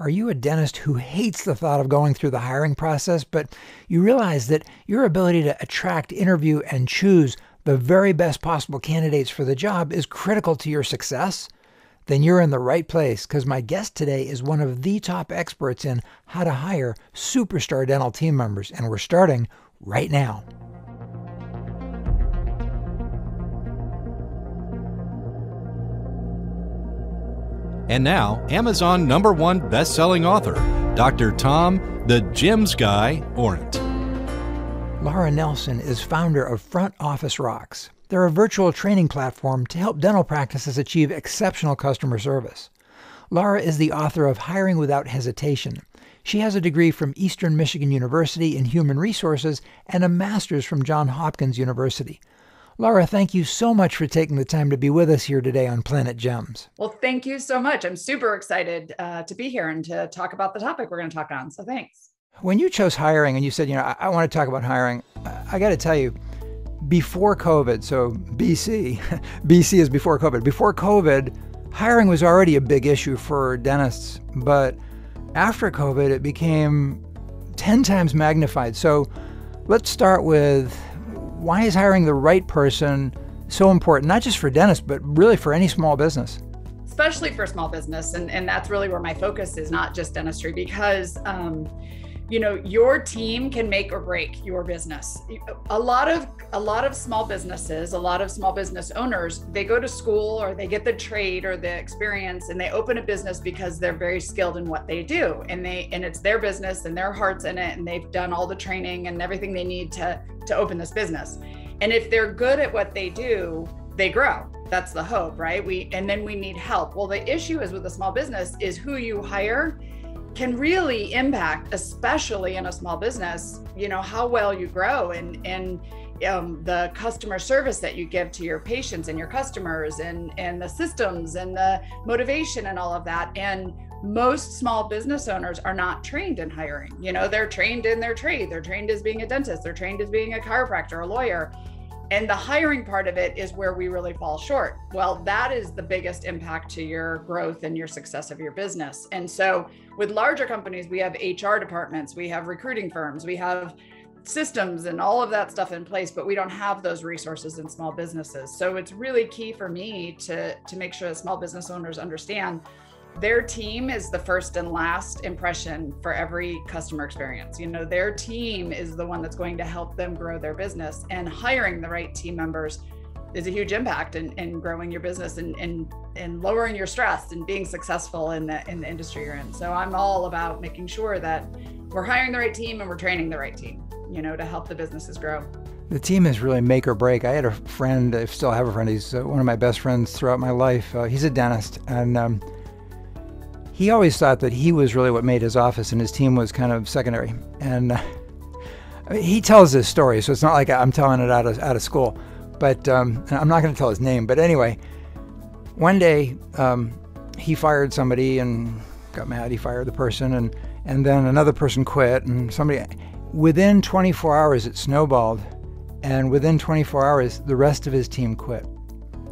Are you a dentist who hates the thought of going through the hiring process, but you realize that your ability to attract, interview, and choose the very best possible candidates for the job is critical to your success? Then you're in the right place, because my guest today is one of the top experts in how to hire superstar dental team members, and we're starting right now. And now, Amazon #1 best-selling author, Dr. Tom, the Gems Guy, Orent. Laura Nelson is founder of Front Office Rocks. They're a virtual training platform to help dental practices achieve exceptional customer service. Laura is the author of Hiring Without Hesitation. She has a degree from Eastern Michigan University in Human Resources and a master's from Johns Hopkins University. Laura, thank you so much for taking the time to be with us here today on Planet Gems. Well, thank you so much. I'm super excited to be here and to talk about the topic we're going to talk on. So thanks. When you chose hiring and you said, I want to talk about hiring, I got to tell you, before COVID, so BC is before COVID. Before COVID, hiring was already a big issue for dentists. But after COVID, it became 10 times magnified. So let's start with, why is hiring the right person so important, not just for dentists, but really for any small business? Especially for small business. And that's really where my focus is, not just dentistry, because, your team can make or break your business. A lot of small businesses, a lot of small business owners, they go to school or they get the trade or the experience and they open a business because they're very skilled in what they do. And it's their business and their heart's in it. And they've done all the training and everything they need to open this business. And if they're good at what they do, they grow. That's the hope, right? And then we need help. Well, the issue is with a small business is who you hire can really impact, especially in a small business, how well you grow and the customer service that you give to your patients and your customers and the systems and the motivation and all of that. And most small business owners are not trained in hiring. They're trained in their trade. They're trained as being a dentist. They're trained as being a chiropractor, a lawyer. And the hiring part of it is where we really fall short. Well, that is the biggest impact to your growth and your success of your business. And so with larger companies, we have HR departments, we have recruiting firms, we have systems and all of that stuff in place, but we don't have those resources in small businesses. So it's really key for me to make sure that small business owners understand their team is the first and last impression for every customer experience. Their team is the one that's going to help them grow their business, and hiring the right team members is a huge impact in growing your business and lowering your stress and being successful in the industry you're in. So I'm all about making sure that we're hiring the right team and we're training the right team, to help the businesses grow. The team is really make or break. I had a friend, I still have a friend, he's one of my best friends throughout my life. He's a dentist, and he always thought that he was really what made his office and his team was kind of secondary. And he tells this story, so it's not like I'm telling it out of school. But I'm not going to tell his name. But anyway, one day he fired somebody and got mad. He fired the person, and then another person quit. And within 24 hours, it snowballed. And within 24 hours, the rest of his team quit.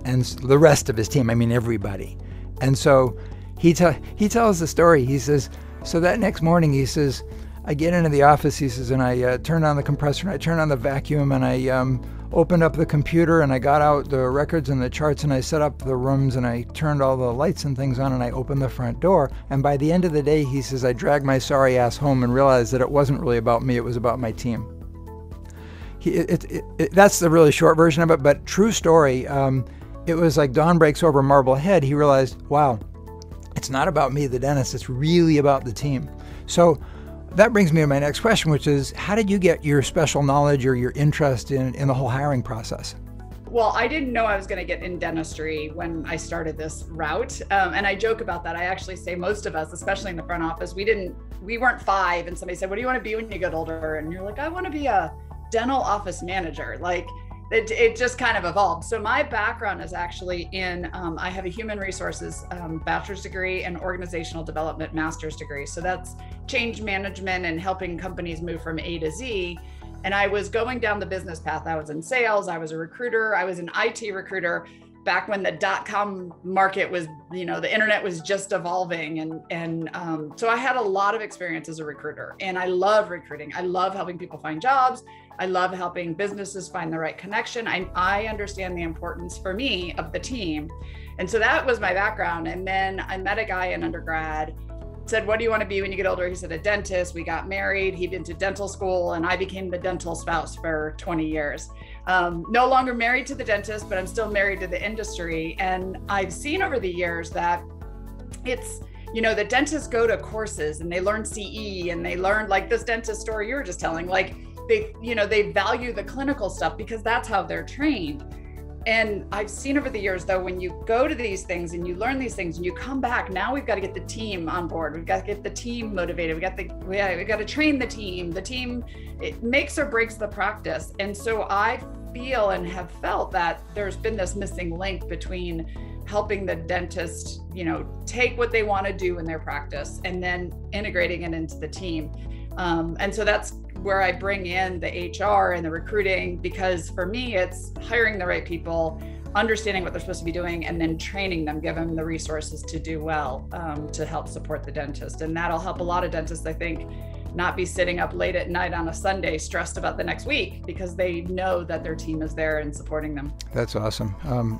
And the rest of his team, I mean everybody. And so he tells the story. He says, so that next morning, he says, I get into the office, he says, and I turned on the compressor, and I turned on the vacuum, and I opened up the computer, and I got out the records and the charts, and I set up the rooms, and I turned all the lights and things on, and I opened the front door. And by the end of the day, he says, I dragged my sorry ass home and realized that it wasn't really about me, it was about my team. That's the really short version of it, but true story. It was like dawn breaks over Marblehead. He realized, wow, it's not about me, the dentist, it's really about the team. So that brings me to my next question, which is, how did you get your special knowledge or your interest in the whole hiring process? Well, I didn't know I was going to get in dentistry when I started this route. And I joke about that. I actually say most of us, especially in the front office, we weren't 5 and somebody said, what do you want to be when you get older? And you're like, I want to be a dental office manager. Like it just kind of evolved. So my background is actually in, I have a human resources bachelor's degree and organizational development master's degree. So that's change management and helping companies move from A to Z. And I was going down the business path. I was in sales, I was a recruiter, I was an IT recruiter back when the .com market was, the internet was just evolving. And so I had a lot of experience as a recruiter, and I love recruiting. I love helping people find jobs. I love helping businesses find the right connection. I understand the importance for me of the team. And so that was my background. And then I met a guy in undergrad, said, what do you want to be when you get older? He said, a dentist. We got married. He'd been to dental school, and I became the dental spouse for 20 years. No longer married to the dentist, but I'm still married to the industry. And I've seen over the years that it's, the dentists go to courses and they learn CE, and they learn, like this dentist story you were just telling, like they value the clinical stuff because that's how they're trained. And I've seen over the years, though, when you go to these things and you learn these things and you come back, now we've got to get the team on board. We've got to get the team motivated. We've got to train the team. The team, it makes or breaks the practice. And so I feel and have felt that there's been this missing link between helping the dentist, take what they want to do in their practice and then integrating it into the team. And so that's where I bring in the HR and the recruiting, because for me, it's hiring the right people, understanding what they're supposed to be doing, and then training them, give them the resources to do well, to help support the dentist. And that'll help a lot of dentists, I think, not be sitting up late at night on a Sunday stressed about the next week, because they know that their team is there and supporting them. That's awesome.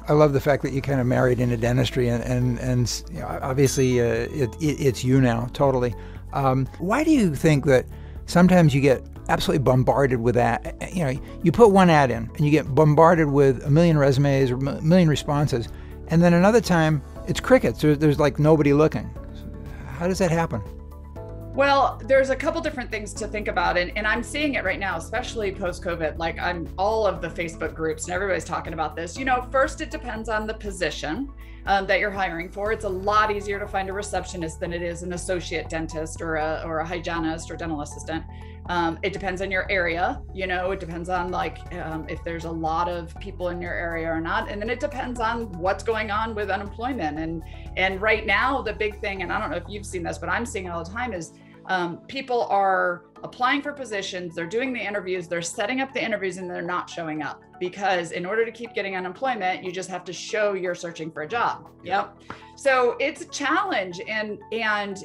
I love the fact that you kind of married into dentistry, and obviously it's you now, totally. Why do you think that sometimes you get absolutely bombarded with that? You put one ad in and you get bombarded with a million resumes or a million responses, and then another time it's crickets. There's like nobody looking. How does that happen? Well, there's a couple different things to think about, and I'm seeing it right now, especially post-COVID. Like, I'm all of the Facebook groups and everybody's talking about this. First, it depends on the position that you're hiring for. It's a lot easier to find a receptionist than it is an associate dentist or a hygienist or dental assistant. It depends on your area. It depends on if there's a lot of people in your area or not. And then it depends on what's going on with unemployment. And right now, the big thing, and I don't know if you've seen this, but I'm seeing it all the time, is people are applying for positions, they're doing the interviews, they're setting up the interviews, and they're not showing up, because in order to keep getting unemployment, you just have to show you're searching for a job. Yep. So it's a challenge, and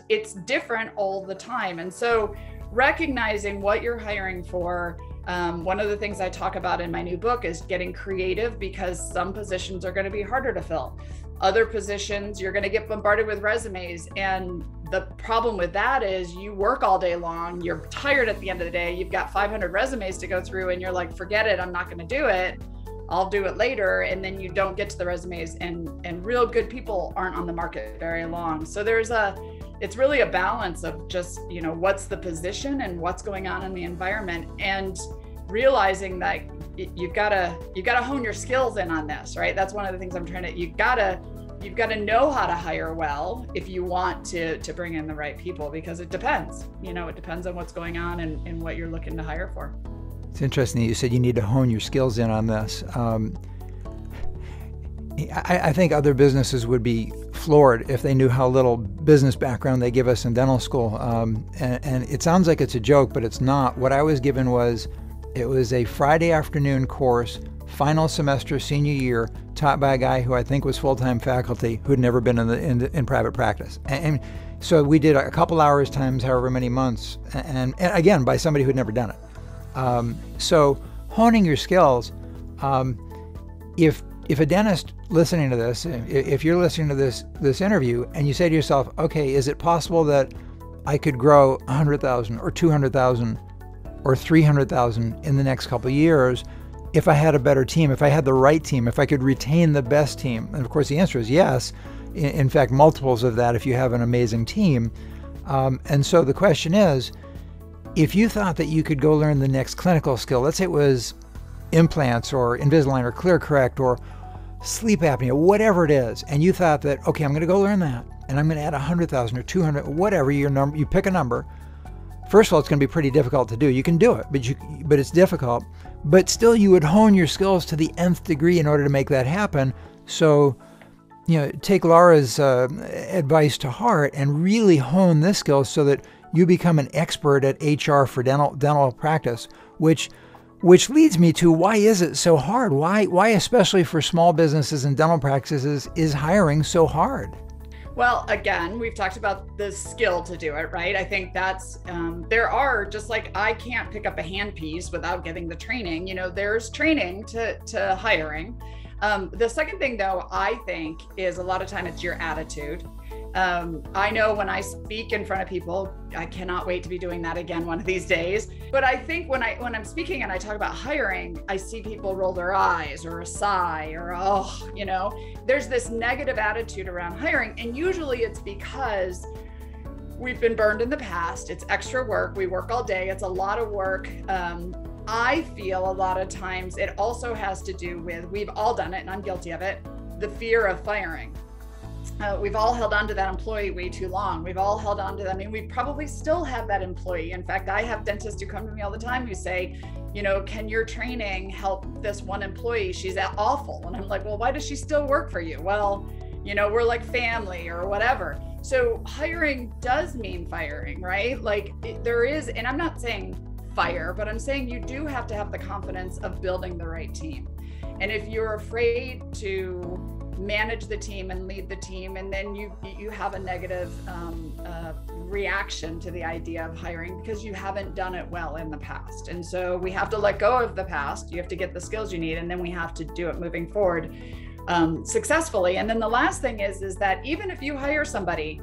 it's different all the time. And so recognizing what you're hiring for, one of the things I talk about in my new book is getting creative, because some positions are going to be harder to fill. Other positions, you're going to get bombarded with resumes. And the problem with that is you work all day long, you're tired at the end of the day, you've got 500 resumes to go through, and you're like, forget it, I'm not going to do it. I'll do it later. And then you don't get to the resumes, and real good people aren't on the market very long. So it's really a balance of just, what's the position and what's going on in the environment, and realizing that you've got to hone your skills in on this, right? That's one of the things I'm trying to, you've got to know how to hire well if you want to bring in the right people, because it depends, it depends on what's going on and what you're looking to hire for. It's interesting that you said you need to hone your skills in on this. I think other businesses would be floored if they knew how little business background they give us in dental school. And it sounds like it's a joke, but it's not. What I was given was a Friday afternoon course, final semester, senior year, taught by a guy who I think was full-time faculty who'd never been in private practice. And so we did a couple hours times however many months, and again, by somebody who'd never done it. So honing your skills, if a dentist listening to this, if you're listening to this interview and you say to yourself, okay, is it possible that I could grow 100,000 or 200,000 or 300,000 in the next couple of years if I had a better team, if I had the right team, if I could retain the best team? And of course the answer is yes. In fact, multiples of that if you have an amazing team. And so the question is, if you thought that you could go learn the next clinical skill, let's say it was implants or Invisalign or ClearCorrect or sleep apnea, whatever it is, and you thought that, okay, I'm going to go learn that, and I'm going to add 100,000 or 200, whatever your number, you pick a number. First of all, it's going to be pretty difficult to do. You can do it, but it's difficult. But still, you would hone your skills to the nth degree in order to make that happen. So, take Laura's advice to heart and really hone this skill so that you become an expert at HR for dental practice, which which leads me to, why is it so hard? Why especially for small businesses and dental practices, is hiring so hard? Well, again, we've talked about the skill to do it, right? I think that's, there are, just like I can't pick up a handpiece without getting the training, there's training to hiring. The second thing though, I think, is a lot of time it's your attitude. I know when I speak in front of people, I cannot wait to be doing that again one of these days. But I think when I'm speaking and I talk about hiring, I see people roll their eyes or a sigh or, there's this negative attitude around hiring. And usually it's because we've been burned in the past. It's extra work. We work all day. It's a lot of work. I feel a lot of times it also has to do with, we've all done it and I'm guilty of it, the fear of firing. We've all held on to that employee way too long. We've all held on to them. I mean, we probably still have that employee. In fact, I have dentists who come to me all the time who say, can your training help this one employee? She's awful. And I'm like, well, why does she still work for you? Well, we're like family or whatever. So hiring does mean firing, right? Like there is, and I'm not saying fire, but I'm saying you do have to have the confidence of building the right team. And if you're afraid to manage the team and lead the team, and then you have a negative reaction to the idea of hiring because you haven't done it well in the past. And so we have to let go of the past. You have to get the skills you need, and then we have to do it moving forward successfully. And then the last thing is that even if you hire somebody,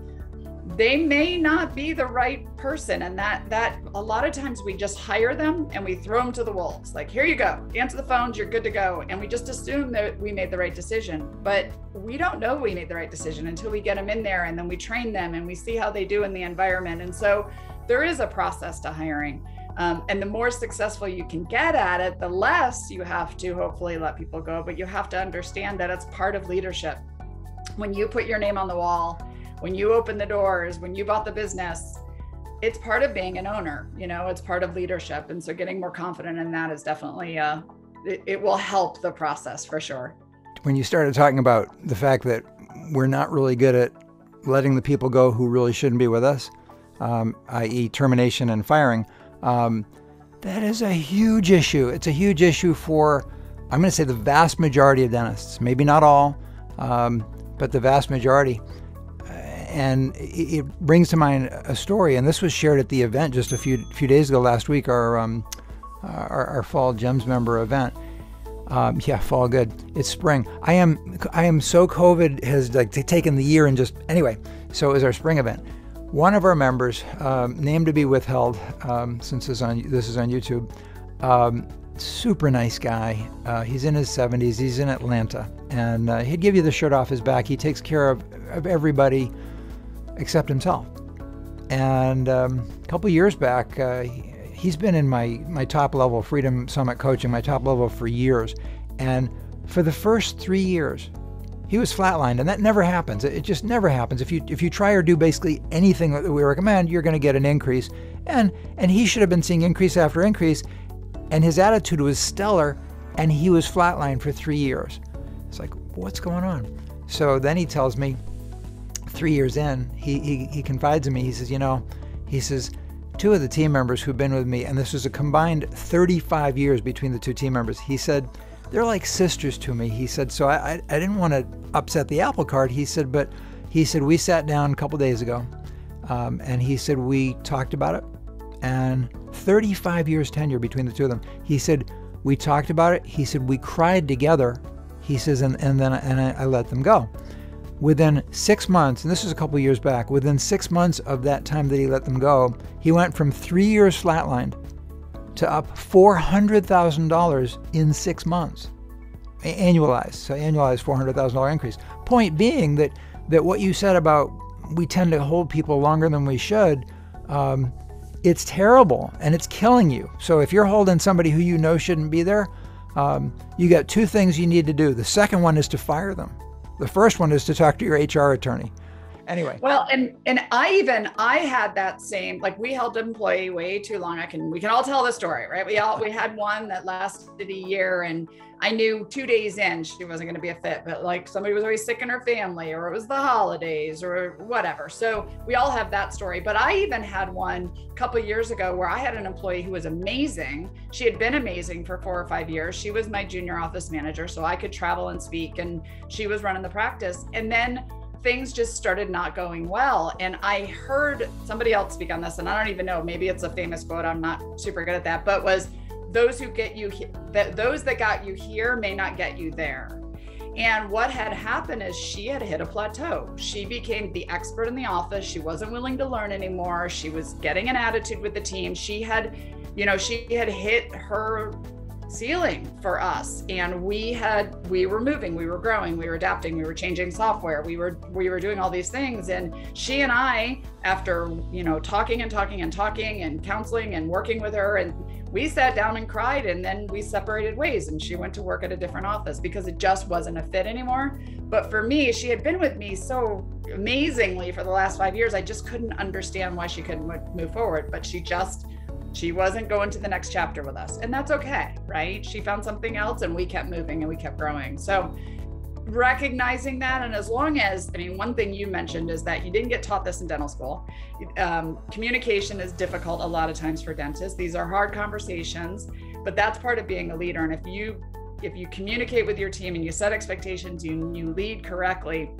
they may not be the right person. And that a lot of times we just hire them and we throw them to the wolves. Like, here you go, answer the phones, you're good to go. And we just assume that we made the right decision, but we don't know we made the right decision until we get them in there and then we train them and we see how they do in the environment. And so there is a process to hiring. And the more successful you can get at it, the less you have to hopefully let people go, but you have to understand that it's part of leadership. When you put your name on the wall, when you open the doors, when you bought the business, it's part of being an owner, it's part of leadership. And so getting more confident in that is definitely, it will help the process for sure. When you started talking about the fact that we're not really good at letting the people go who really shouldn't be with us, i.e. termination and firing, that is a huge issue. It's a huge issue for, I'm going to say, the vast majority of dentists, maybe not all, but the vast majority. And it brings to mind a story, and this was shared at the event just a few days ago, last week, our Fall Gems member event. Fall good. It's spring. I am so COVID has like taken the year and just, anyway, so it was our spring event. One of our members, name to be withheld, since this is on YouTube, super nice guy. He's in his 70s. He's in Atlanta, and he'd give you the shirt off his back. He takes care of everybody except himself. And a couple of years back, he's been in my top level Freedom Summit coaching, my top level for years. And for the first 3 years, he was flatlined, and that never happens. It just never happens. If you try or do basically anything that we recommend, you're going to get an increase. And he should have been seeing increase after increase, and his attitude was stellar, and he was flatlined for 3 years. It's like, what's going on? So then he tells me, 3 years in, he confides in me. He says, two of the team members who've been with me, and this was a combined 35 years between the two team members, he said, they're like sisters to me. He said, so I didn't want to upset the apple cart. He said, but he said, we sat down a couple days ago, and he said, we talked about it, and 35 years tenure between the two of them. He said, we talked about it. He said, we cried together. He says, and then I let them go. Within 6 months, and this was a couple years back, within 6 months of that time that he let them go, he went from 3 years flatlined to up $400,000 in 6 months, annualized. So annualized $400,000 increase. Point being that what you said about we tend to hold people longer than we should, it's terrible and it's killing you. So if you're holding somebody who you know shouldn't be there, you got two things you need to do. The second one is to fire them. The first one is to talk to your HR attorney. Anyway. Well, and I had that same, like we held an employee way too long. We can all tell the story, right? We had one that lasted a year, and I knew 2 days in she wasn't going to be a fit, but like somebody was always sick in her family, or it was the holidays or whatever. So we all have that story. But I even had one a couple of years ago where I had an employee who was amazing. She had been amazing for 4 or 5 years. She was my junior office manager, so I could travel and speak, and she was running the practice. And then things just started not going well. And I heard somebody else speak on this, and I don't even know, maybe it's a famous quote, I'm not super good at that, but was those that got you here may not get you there. And what had happened is she had hit a plateau. She became the expert in the office. She wasn't willing to learn anymore. She was getting an attitude with the team. She had hit her ceiling for us, and we were moving, we were growing, we were adapting, we were changing software, we were doing all these things. And she and I, after talking and counseling and working with her, and we sat down and cried, and then we separated ways, and she went to work at a different office because it just wasn't a fit anymore. But for me, she had been with me so amazingly for the last 5 years, I just couldn't understand why she couldn't move forward. But she wasn't going to the next chapter with us, and that's okay, right? She found something else, and we kept moving and we kept growing. So recognizing that, and as long as, one thing you mentioned is that you didn't get taught this in dental school. Communication is difficult a lot of times for dentists. These are hard conversations, but that's part of being a leader. And if you communicate with your team and you set expectations, you lead correctly.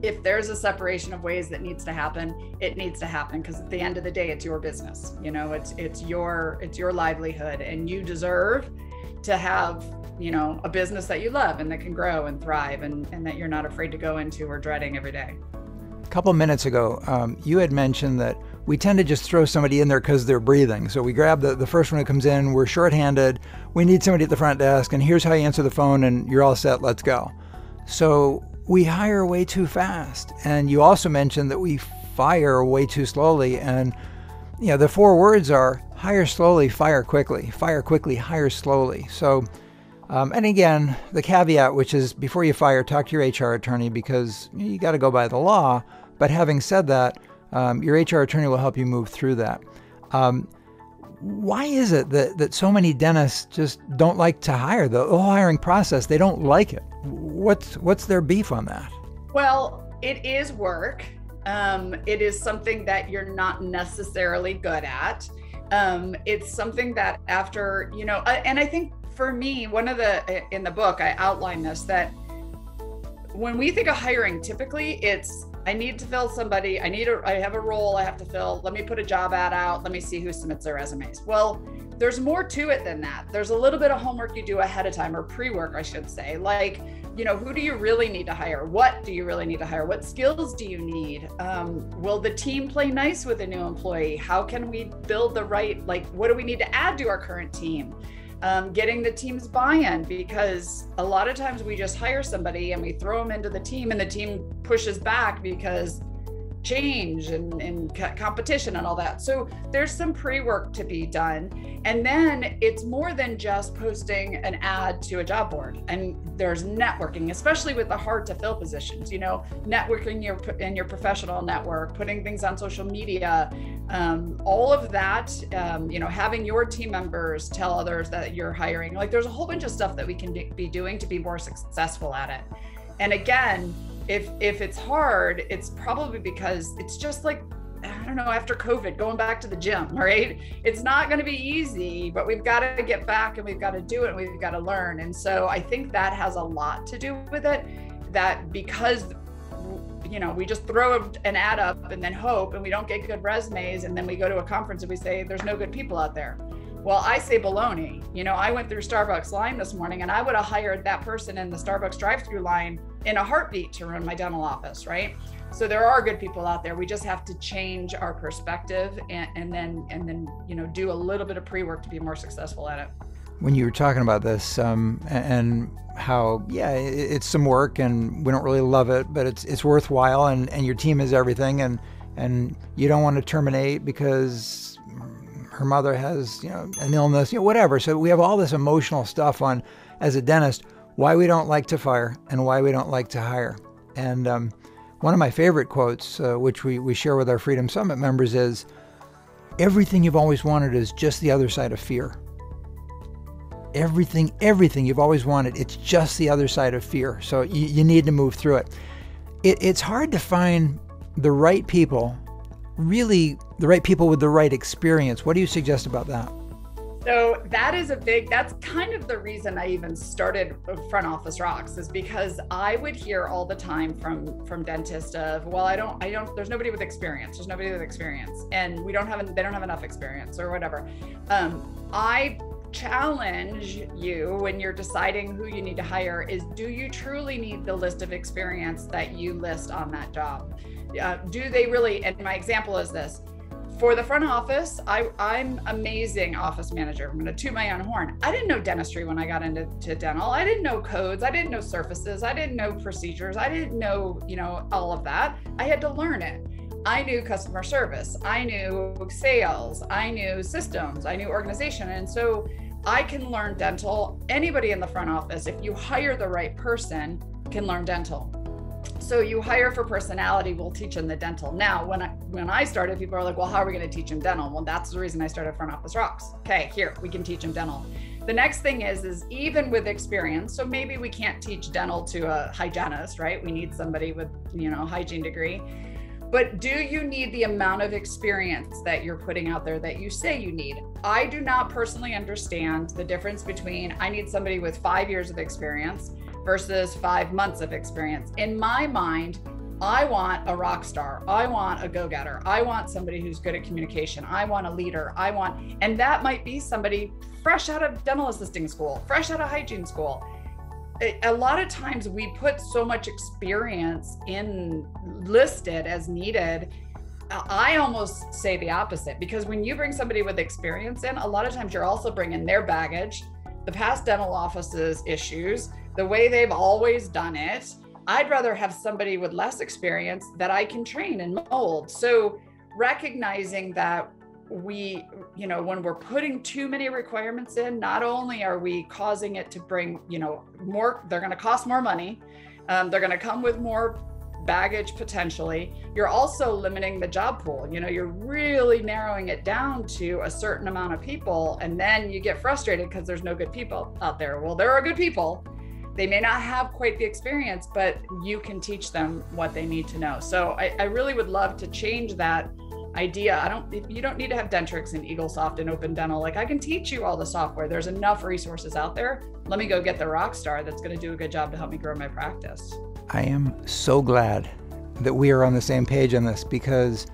If there's a separation of ways that needs to happen, it needs to happen, because at the end of the day, it's your business. It's your livelihood, and you deserve to have, a business that you love and that can grow and thrive, and that you're not afraid to go into or dreading every day. A couple minutes ago, you had mentioned that we tend to just throw somebody in there because they're breathing. So we grab the first one who comes in, we're shorthanded, we need somebody at the front desk, and here's how you answer the phone, and you're all set, let's go. So we hire way too fast. And you also mentioned that we fire way too slowly. And the 4 words are hire slowly, fire quickly, hire slowly. So, and again, the caveat, which is before you fire, talk to your HR attorney, because you got to go by the law. But having said that, your HR attorney will help you move through that. Why is it that so many dentists just don't like to hire? The whole hiring process, they don't like it. What's their beef on that? Well, it is work. It is something that you're not necessarily good at. It's something that after, and I think for me, in the book, I outline this, that when we think of hiring, typically it's, I need to fill somebody, I have a role I have to fill, let me put a job ad out, let me see who submits their resumes. Well, there's more to it than that. There's a little bit of homework you do ahead of time, or pre-work, I should say. Like, who do you really need to hire? What do you really need to hire? What skills do you need? Will the team play nice with a new employee? How can we build the right, what do we need to add to our current team? Getting the team's buy-in, because a lot of times we just hire somebody and we throw them into the team, and the team pushes back because change and competition and all that. So there's some pre-work to be done. And then it's more than just posting an ad to a job board. And there's networking, especially with the hard to fill positions, networking in your professional network, putting things on social media, all of that, having your team members tell others that you're hiring. There's a whole bunch of stuff that we can be doing to be more successful at it. And again, if it's hard, it's probably because it's just after COVID, going back to the gym, right? It's not going to be easy, but we've got to get back, and we've got to do it, and we've got to learn. And so I think that has a lot to do with it, that because we just throw an ad up and then hope, and we don't get good resumes, and then we go to a conference and we say there's no good people out there. Well, I say baloney. I went through Starbucks line this morning, and I would have hired that person in the Starbucks drive-through line in a heartbeat to run my dental office, right? So there are good people out there. We just have to change our perspective and then do a little bit of pre-work to be more successful at it. When you were talking about this and how, it's some work and we don't really love it, but it's worthwhile, and your team is everything, and you don't want to terminate because her mother has, an illness, whatever. So we have all this emotional stuff on, as a dentist, why we don't like to fire and why we don't like to hire. And one of my favorite quotes, which we share with our Freedom Summit members, is, everything you've always wanted is just the other side of fear. Everything you've always wanted, it's just the other side of fear. So you need to move through it. It's hard to find the right people, really the right people with the right experience. What do you suggest about that? So that's kind of the reason I even started Front Office Rocks, is because I would hear all the time from dentists of, well, I don't, there's nobody with experience. There's nobody with experience, and they don't have enough experience or whatever. I challenge you when you're deciding who you need to hire is, do you truly need the list of experience that you list on that job? Do they really? And my example is this. For the front office, I'm amazing office manager. I'm going to toot my own horn. I didn't know dentistry when I got into dental. I didn't know codes. I didn't know surfaces. I didn't know procedures. I didn't know, all of that. I had to learn it. I knew customer service. I knew sales. I knew systems. I knew organization. And so I can learn dental. Anybody in the front office, if you hire the right person, can learn dental. So you hire for personality, we'll teach them the dental. Now, when I started, people are like, well, how are we going to teach them dental? Well, that's the reason I started Front Office Rocks. Okay, here, we can teach them dental. The next thing is even with experience, so maybe we can't teach dental to a hygienist, right? We need somebody with, hygiene degree. But do you need the amount of experience that you're putting out there that you say you need? I do not personally understand the difference between, I need somebody with 5 years of experience versus 5 months of experience. In my mind, I want a rock star. I want a go-getter. I want somebody who's good at communication. I want a leader. And that might be somebody fresh out of dental assisting school, fresh out of hygiene school. A lot of times we put so much experience in listed as needed. I almost say the opposite, because when you bring somebody with experience in, a lot of times you're also bringing their baggage, the past dental office's issues, the way they've always done it. I'd rather have somebody with less experience that I can train and mold. So recognizing that when we're putting too many requirements in, not only are we causing it to bring, more, they're going to cost more money. They're going to come with more baggage potentially. You're also limiting the job pool. You're really narrowing it down to a certain amount of people. And then you get frustrated because there's no good people out there. Well, there are good people. They may not have quite the experience, but you can teach them what they need to know. So I really would love to change that idea. You don't need to have Dentrix and EagleSoft and Open Dental. Like, I can teach you all the software. There's enough resources out there. Let me go get the rock star that's going to do a good job to help me grow my practice. I am so glad that we are on the same page on this, because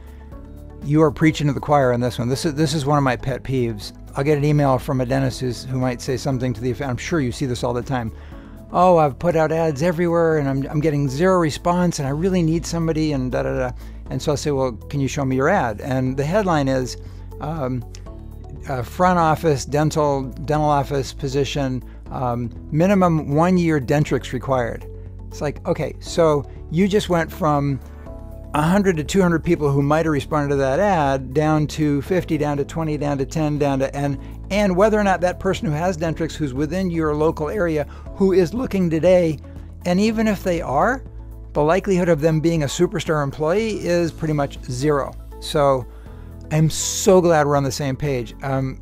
you are preaching to the choir on this one. This is one of my pet peeves. I'll get an email from a dentist who might say something to the effect, I'm sure you see this all the time. Oh, I've put out ads everywhere and I'm getting zero response and I really need somebody and da-da-da. And so I'll say, well, can you show me your ad? And the headline is front office, dental office position, minimum 1 year Dentrix required. It's like, okay, so you just went from 100 to 200 people who might have responded to that ad down to 50, down to 20, down to 10, down to, and whether or not that person who has Dentrix, who's within your local area, who is looking today, and even if they are, the likelihood of them being a superstar employee is pretty much zero. So I'm so glad we're on the same page.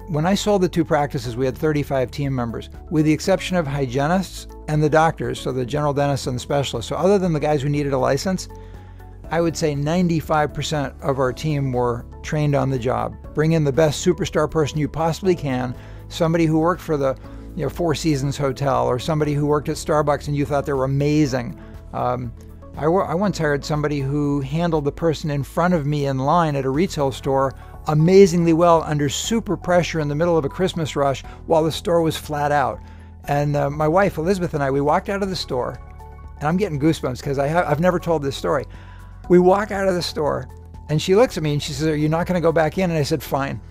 When I sold the two practices, we had 35 team members, with the exception of hygienists and the doctors, so the general dentists and the specialists. So other than the guys who needed a license, I would say 95% of our team were trained on the job. Bring in the best superstar person you possibly can, somebody who worked for the Four Seasons Hotel, or somebody who worked at Starbucks and you thought they were amazing. I once hired somebody who handled the person in front of me in line at a retail store amazingly well under super pressure in the middle of a Christmas rush while the store was flat out. And my wife, Elizabeth, and I, we walked out of the store, and I'm getting goosebumps because I've never told this story. We walk out of the store and she looks at me and she says, are you not going to go back in? And I said, fine.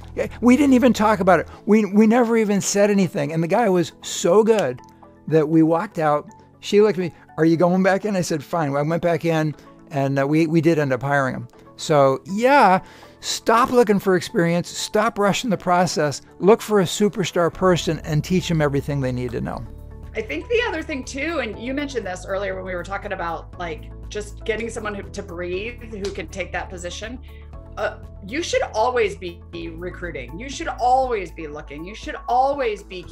We didn't even talk about it. We never even said anything. And the guy was so good that we walked out. She looked at me, are you going back in? I said, fine. I went back in and we did end up hiring him. So yeah, stop looking for experience. Stop rushing the process. Look for a superstar person and teach them everything they need to know. I think the other thing too, and you mentioned this earlier when we were talking about like just getting someone to breathe, who can take that position. You should always be recruiting. You should always be looking. You should always be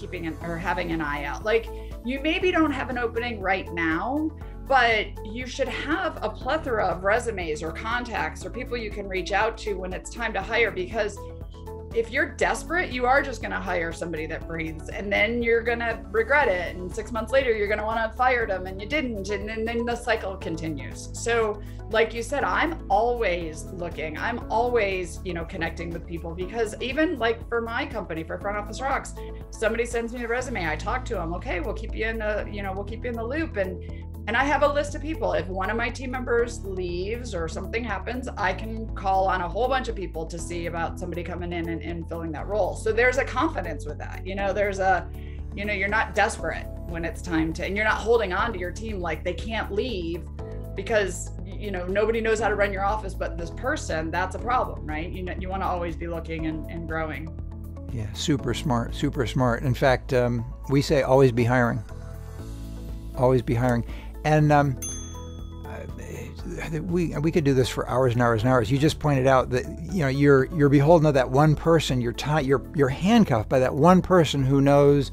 having an eye out. Like, you maybe don't have an opening right now, but you should have a plethora of resumes or contacts or people you can reach out to when it's time to hire, because if you're desperate, you are just going to hire somebody that breathes, and then you're going to regret it. And 6 months later, you're going to want to fire them and you didn't. And then the cycle continues. So like you said, I'm always looking. I'm always, connecting with people, because even like for my company, for Front Office Rocks, somebody sends me a resume. I talk to them. Okay, we'll keep you in the loop. And I have a list of people. If one of my team members leaves or something happens, I can call on a whole bunch of people to see about somebody coming in and filling that role. So there's a confidence with that. You're not desperate when it's time to, and you're not holding on to your team like they can't leave because, nobody knows how to run your office but this person. That's a problem, right? You want to always be looking and growing. Yeah, super smart, super smart. In fact, we say always be hiring. Always be hiring. And we could do this for hours and hours and hours. You just pointed out that you're beholden to that one person. You're handcuffed by that one person who knows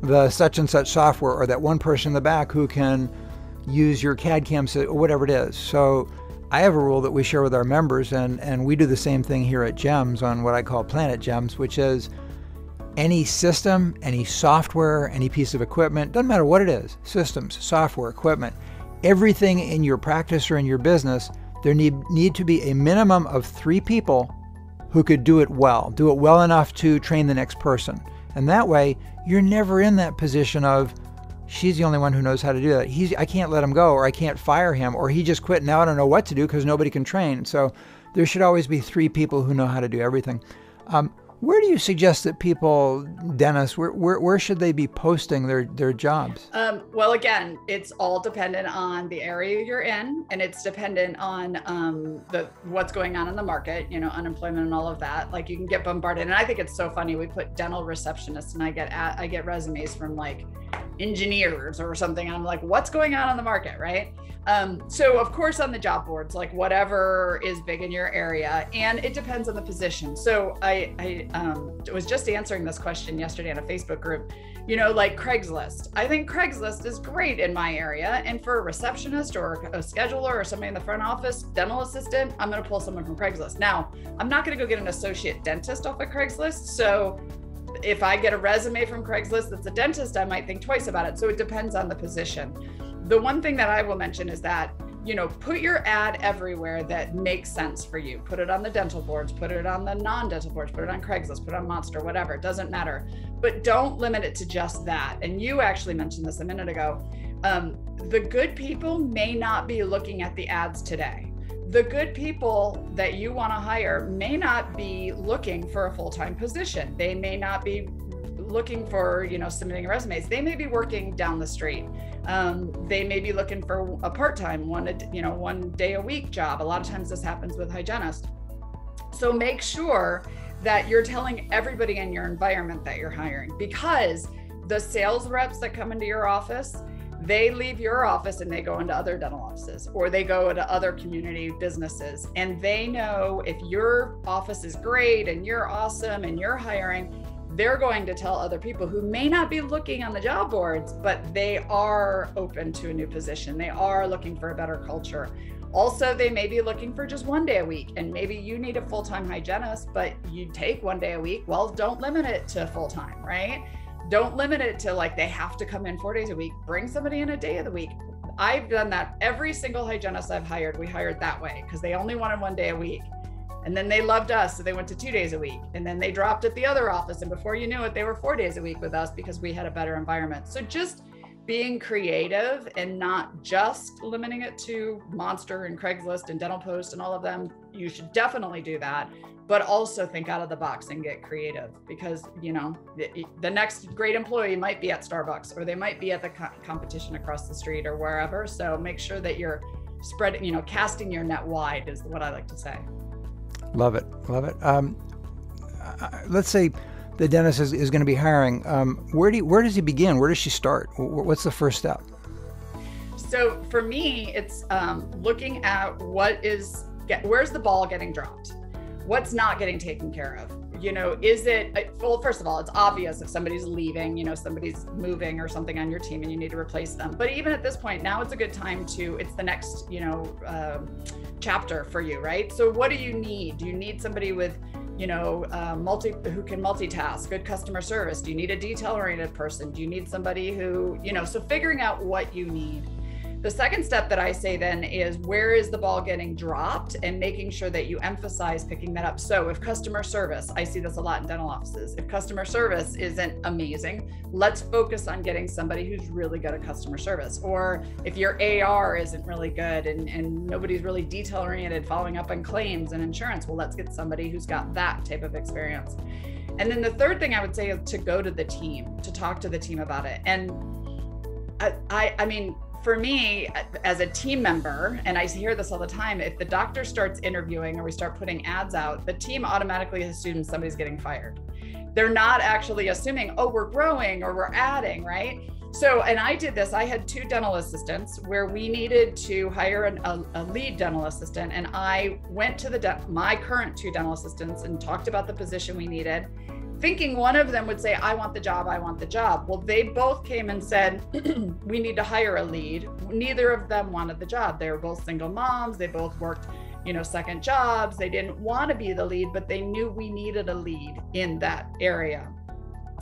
the such and such software, or that one person in the back who can use your CAD CAM or whatever it is. So I have a rule that we share with our members, and we do the same thing here at GEMS on what I call Planet GEMS, which is any system, any software, any piece of equipment, doesn't matter what it is, systems, software, equipment, everything in your practice or in your business, there need to be a minimum of 3 people who could do it well enough to train the next person. And that way, you're never in that position of, she's the only one who knows how to do that. I can't let him go, or I can't fire him, or he just quit. Now I don't know what to do because nobody can train. So there should always be 3 people who know how to do everything. Where do you suggest that people, Dennis, where should they be posting their jobs? Well, again, it's all dependent on the area you're in, and it's dependent on what's going on in the market, unemployment and all of that. Like, you can get bombarded. And I think it's so funny. We put dental receptionists, and I get resumes from like engineers or something. And I'm like, what's going on in the market, right? So of course on the job boards, like whatever is big in your area, and it depends on the position. So I was just answering this question yesterday in a Facebook group, like Craigslist. I think Craigslist is great in my area. And for a receptionist or a scheduler or somebody in the front office, dental assistant, I'm going to pull someone from Craigslist. Now, I'm not going to go get an associate dentist off of Craigslist. So if I get a resume from Craigslist that's a dentist, I might think twice about it. So it depends on the position. The one thing that I will mention is that, put your ad everywhere that makes sense for you. Put it on the dental boards, put it on the non-dental boards, put it on Craigslist, put it on Monster, whatever, it doesn't matter. But don't limit it to just that. And you actually mentioned this a minute ago. The good people may not be looking at the ads today. The good people that you want to hire may not be looking for a full-time position. They may not be looking for, submitting resumes. They may be working down the street. They may be looking for a part-time, one day a week job. A lot of times this happens with hygienists. So make sure that you're telling everybody in your environment that you're hiring, because the sales reps that come into your office, they leave your office and they go into other dental offices, or they go into other community businesses, and they know if your office is great and you're awesome and you're hiring, they're going to tell other people who may not be looking on the job boards, but they are open to a new position. They are looking for a better culture. Also, they may be looking for just 1 day a week, and maybe you need a full-time hygienist, but you take 1 day a week. Well, don't limit it to full-time, right? Don't limit it to like they have to come in 4 days a week. Bring somebody in a day of the week. I've done that. Every single hygienist I've hired, we hired that way because they only wanted 1 day a week. And then they loved us, so they went to 2 days a week. And then they dropped at the other office, and before you knew it, they were 4 days a week with us because we had a better environment. So just being creative and not just limiting it to Monster and Craigslist and Dental Post and all of them. You should definitely do that, but also think out of the box and get creative, because the next great employee might be at Starbucks, or they might be at the competition across the street or wherever. So make sure that you're spreading, casting your net wide is what I like to say. Love it. Love it. Let's say the dentist is going to be hiring, where does he begin? Where does she start? What's the first step? So for me, it's looking at where's the ball getting dropped? What's not getting taken care of? Is it, well, first of all, it's obvious if somebody's leaving, somebody's moving or something on your team and you need to replace them. But even at this point, now it's a good time it's the next, chapter for you, right? So what do you need? Do you need somebody with, who can multitask, good customer service? Do you need a detail-oriented person? Do you need somebody who, so figuring out what you need. The second step that I say then is, where is the ball getting dropped, and making sure that you emphasize picking that up. So if customer service, I see this a lot in dental offices, if customer service isn't amazing, let's focus on getting somebody who's really good at customer service. Or if your AR isn't really good and nobody's really detail oriented, following up on claims and insurance, well, let's get somebody who's got that type of experience. And then the third thing I would say is to go to the team, to talk to the team about it. And I mean, for me, as a team member, and I hear this all the time, if the doctor starts interviewing or we start putting ads out, the team automatically assumes somebody's getting fired. They're not actually assuming, oh, we're growing or we're adding, right? So, and I did this, I had 2 dental assistants where we needed to hire a lead dental assistant. And I went to my current 2 dental assistants and talked about the position we needed, thinking one of them would say, I want the job, I want the job. Well, they both came and said, we need to hire a lead. Neither of them wanted the job. They were both single moms. They both worked, second jobs. They didn't want to be the lead, but they knew we needed a lead in that area.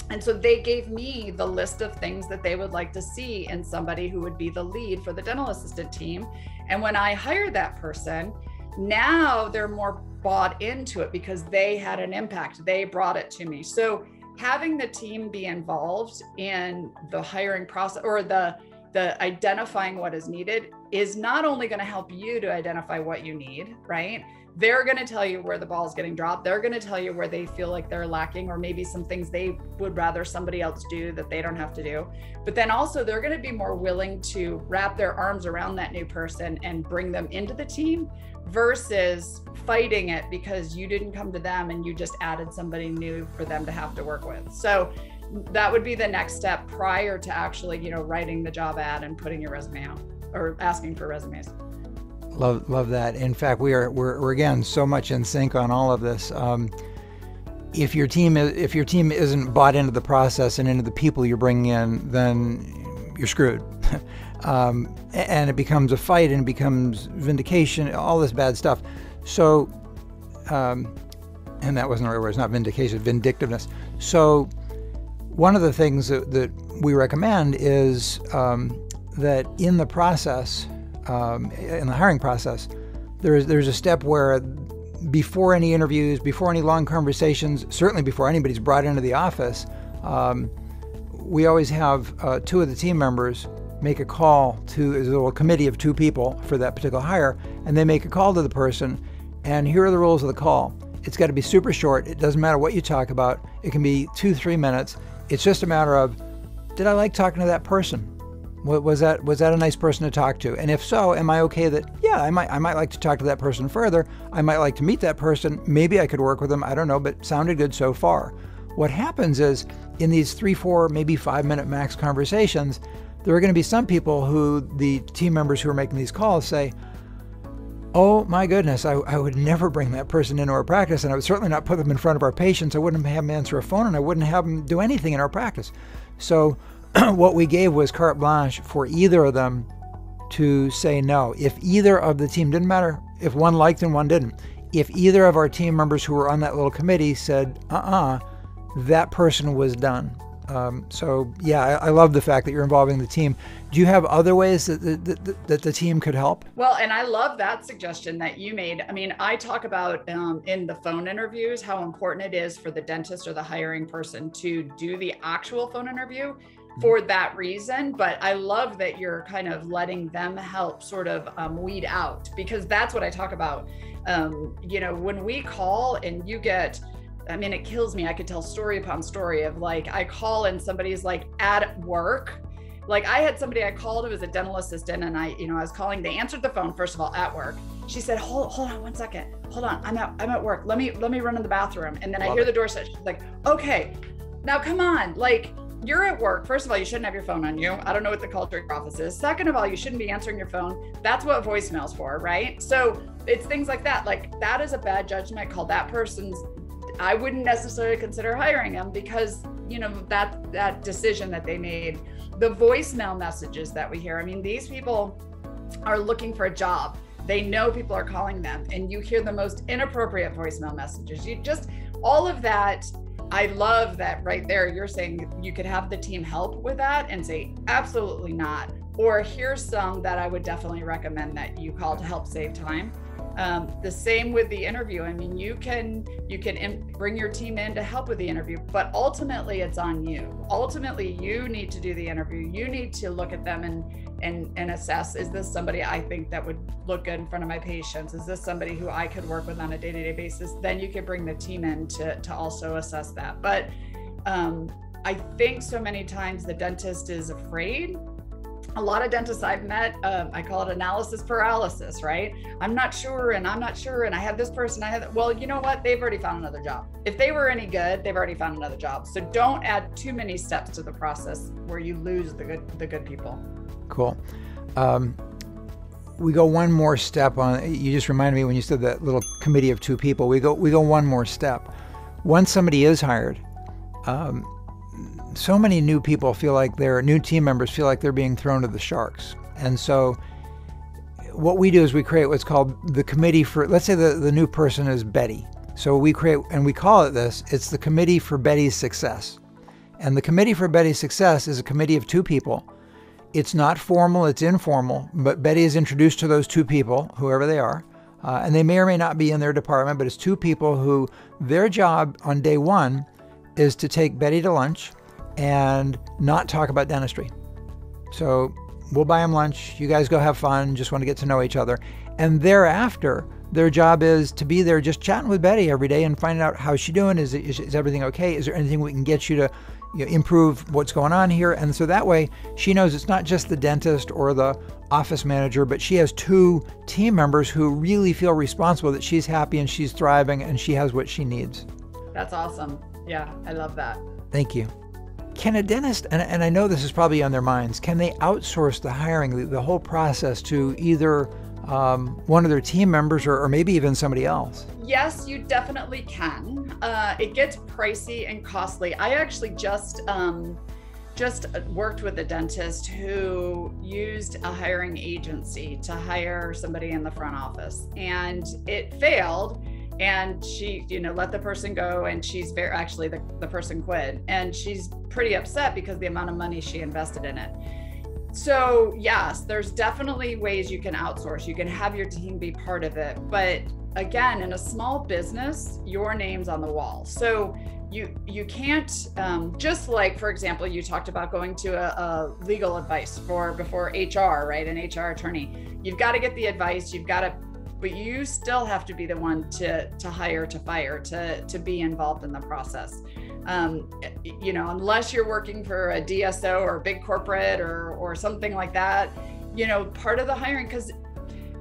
And so they gave me the list of things that they would like to see in somebody who would be the lead for the dental assistant team. And when I hired that person, now they're more bought into it because they had an impact. They brought it to me. So having the team be involved in the hiring process or the identifying what is needed is not only going to help you to identify what you need, right? They're going to tell you where the ball is getting dropped. They're going to tell you where they feel like they're lacking, or maybe some things they would rather somebody else do that they don't have to do. But then also they're going to be more willing to wrap their arms around that new person and bring them into the team versus fighting it because you didn't come to them and you just added somebody new for them to have to work with. So that would be the next step prior to actually, writing the job ad and putting your resume out or asking for resumes. Love that. In fact, we're again so much in sync on all of this. If your team isn't bought into the process and into the people you're bringing in, then you're screwed. And it becomes a fight and it becomes vindication, all this bad stuff. So, and that wasn't the right word, it's not vindication, vindictiveness. So one of the things that we recommend is that in the process, in the hiring process, there's a step where before any interviews, before any long conversations, certainly before anybody's brought into the office, we always have 2 of the team members make a call to a little committee of 2 people for that particular hire, and they make a call to the person, and here are the rules of the call. It's got to be super short. It doesn't matter what you talk about. It can be 2-3 minutes. It's just a matter of, did I like talking to that person? Was that a nice person to talk to? And if so, am I okay that, yeah, I might like to talk to that person further. I might like to meet that person. Maybe I could work with them. I don't know, but sounded good so far. What happens is in these 3, 4, maybe 5-minute max conversations, there are going to be some people who the team members who are making these calls say, oh my goodness, I would never bring that person into our practice, and I would certainly not put them in front of our patients. I wouldn't have them answer a phone, and I wouldn't have them do anything in our practice. So what we gave was carte blanche for either of them to say no. If either of the team, didn't matter if one liked and one didn't, if either of our team members who were on that little committee said, that person was done. So yeah, I love the fact that you're involving the team. Do you have other ways that the team could help? Well, and I love that suggestion that you made. I mean, I talk about in the phone interviews how important it is for the dentist or the hiring person to do the actual phone interview for that reason. But I love that you're kind of letting them help sort of weed out, because that's what I talk about. When we call and you get, I mean, it kills me. I could tell story upon story of like, I call and somebody's like at work Like I had somebody I called who was a dental assistant, and I was calling, they answered the phone, first of all, at work. She said, hold on 1 second. Hold on, I'm at work. Let me run in the bathroom. And then I hear the door shut. She's like, okay, now come on. Like, you're at work. First of all, you shouldn't have your phone on you. I don't know what the culture at your office is. Second of all, you shouldn't be answering your phone. That's what voicemail's for, right? So it's things like that. Like that is a bad judgment call. That person's, I wouldn't necessarily consider hiring them because, that decision that they made. The voicemail messages that we hear, I mean, these people are looking for a job. They know people are calling them, and you hear the most inappropriate voicemail messages. All of that. I love that right there. You're saying you could have the team help with that and say, absolutely not. Or here's some that I would definitely recommend that you call to help save time. The same with the interview. I mean, you can bring your team in to help with the interview, but ultimately it's on you. Ultimately, you need to do the interview. You need to look at them and assess, is this somebody I think that would look good in front of my patients? Is this somebody who I could work with on a day-to-day basis? Then you could bring the team in to also assess that. But I think so many times the dentist is afraid. A lot of dentists I've met, I call it analysis paralysis, right? I'm not sure, and I have this person, well, you know what? They've already found another job. If they were any good, they've already found another job. So don't add too many steps to the process where you lose the good people. Cool. We go one more step on, you just reminded me when you said that little committee of 2 people, we go one more step. Once somebody is hired, so many new people feel like new team members feel like they're being thrown to the sharks. And so what we do is we create what's called the committee for, let's say the new person is Betty. So we create, and we call it this, it's the committee for Betty's success. And the committee for Betty's success is a committee of 2 people. It's not formal, it's informal, but Betty is introduced to those 2 people, whoever they are. And they may or may not be in their department, but it's 2 people who their job on day 1 is to take Betty to lunch and not talk about dentistry. So we'll buy them lunch. You guys go have fun. Just want to get to know each other. And thereafter, their job is to be there just chatting with Betty every day and finding out how's she doing. Is everything okay? Is there anything we can get you to improve what's going on here? And so that way she knows it's not just the dentist or the office manager, but she has 2 team members who really feel responsible that she's happy and she's thriving and she has what she needs. That's awesome. Yeah, I love that. Thank you. Can a dentist, and I know this is probably on their minds, can they outsource the hiring, the whole process to either one of their team members or maybe even somebody else? Yes, you definitely can. It gets pricey and costly. I actually just worked with a dentist who used a hiring agency to hire somebody in the front office, and it failed. And she, let the person go, and she's the person quit, and she's pretty upset because the amount of money she invested in it. So yes, there's definitely ways you can outsource. You can have your team be part of it. But again, in a small business, your name's on the wall. So you can't, just like, for example, you talked about going to a legal advice before HR, right? An HR attorney. You've got to get the advice, but you still have to be the one to hire, to fire, to be involved in the process. Unless you're working for a DSO or a big corporate or something like that, part of the hiring, because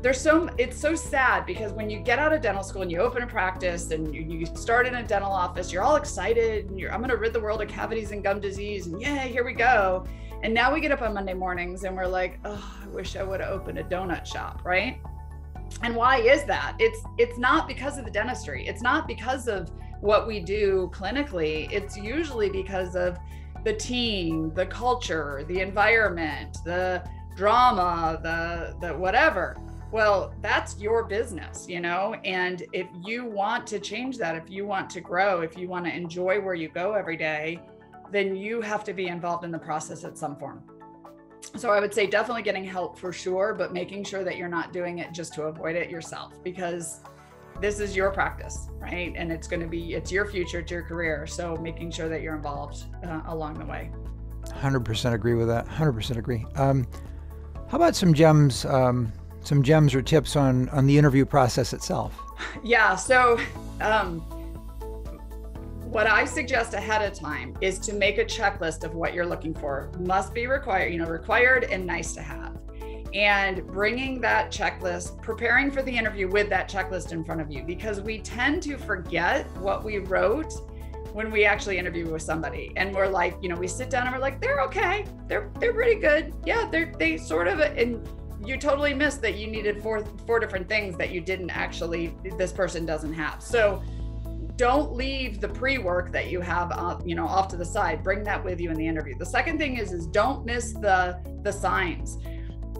it's so sad, because when you get out of dental school and you open a practice and you start in a dental office, you're all excited and I'm going to rid the world of cavities and gum disease, and yeah, here we go. And now we get up on Monday mornings and we're like, oh, I wish I would have opened a donut shop, right? And why is that? It's not because of the dentistry. It's not because of what we do clinically. It's usually because of the team, the culture, the environment, the drama, the whatever. Well, that's your business, and if you want to change that, if you want to grow, if you want to enjoy where you go every day, then you have to be involved in the process at some form. So I would say definitely getting help for sure, but making sure that you're not doing it just to avoid it yourself, because this is your practice, right? And it's your future, it's your career. So making sure that you're involved along the way. 100% agree with that. 100% agree. How about some gems or tips on the interview process itself? Yeah. So what I suggest ahead of time is to make a checklist of what you're looking for. Must be required, required and nice to have. And bringing that checklist, preparing for the interview with that checklist in front of you, because we tend to forget what we wrote when we actually interview with somebody. And we're like, we sit down and we're like, they're okay. They're pretty good. Yeah, they sort of, and you totally missed that you needed four different things that you didn't actually, this person doesn't have. So don't leave the pre-work that you have, off to the side. Bring that with you in the interview. The second thing is don't miss the signs.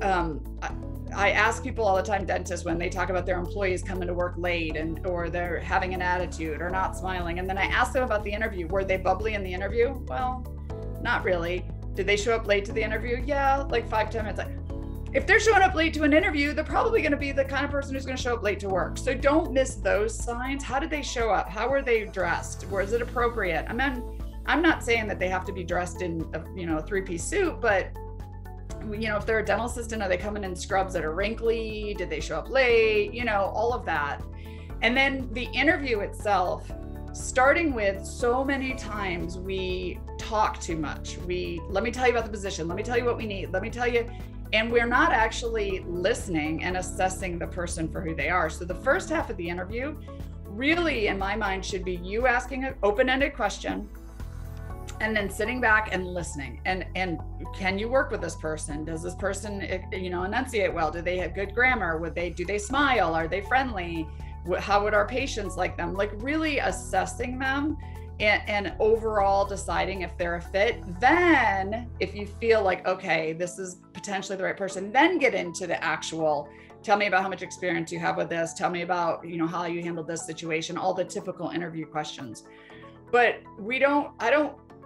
I ask people all the time, dentists, when they talk about their employees coming to work late or they're having an attitude or not smiling. And then I ask them about the interview. Were they bubbly in the interview? Well, not really. Did they show up late to the interview? Yeah, like 5-10 minutes. If they're showing up late to an interview, they're probably going to be the kind of person who's going to show up late to work. So don't miss those signs. How did they show up? How were they dressed? Was it appropriate? I'm not saying that they have to be dressed in a 3-piece suit, but if they're a dental assistant, are they coming in scrubs that are wrinkly? Did they show up late? All of that. And then the interview itself, starting with, so many times we talk too much. Let me tell you about the position. Let me tell you what we need. Let me tell you. And we're not actually listening and assessing the person for who they are. So the first half of the interview really, in my mind, should be you asking an open-ended question, and then sitting back and listening. And can you work with this person? Does this person, enunciate well? Do they have good grammar? Do they smile? Are they friendly? How would our patients like them? Like really assessing them and overall deciding if they're a fit. Then if you feel like, okay, this is potentially the right person, then get into the actual, tell me about how much experience you have with this. Tell me about, how you handled this situation, all the typical interview questions. But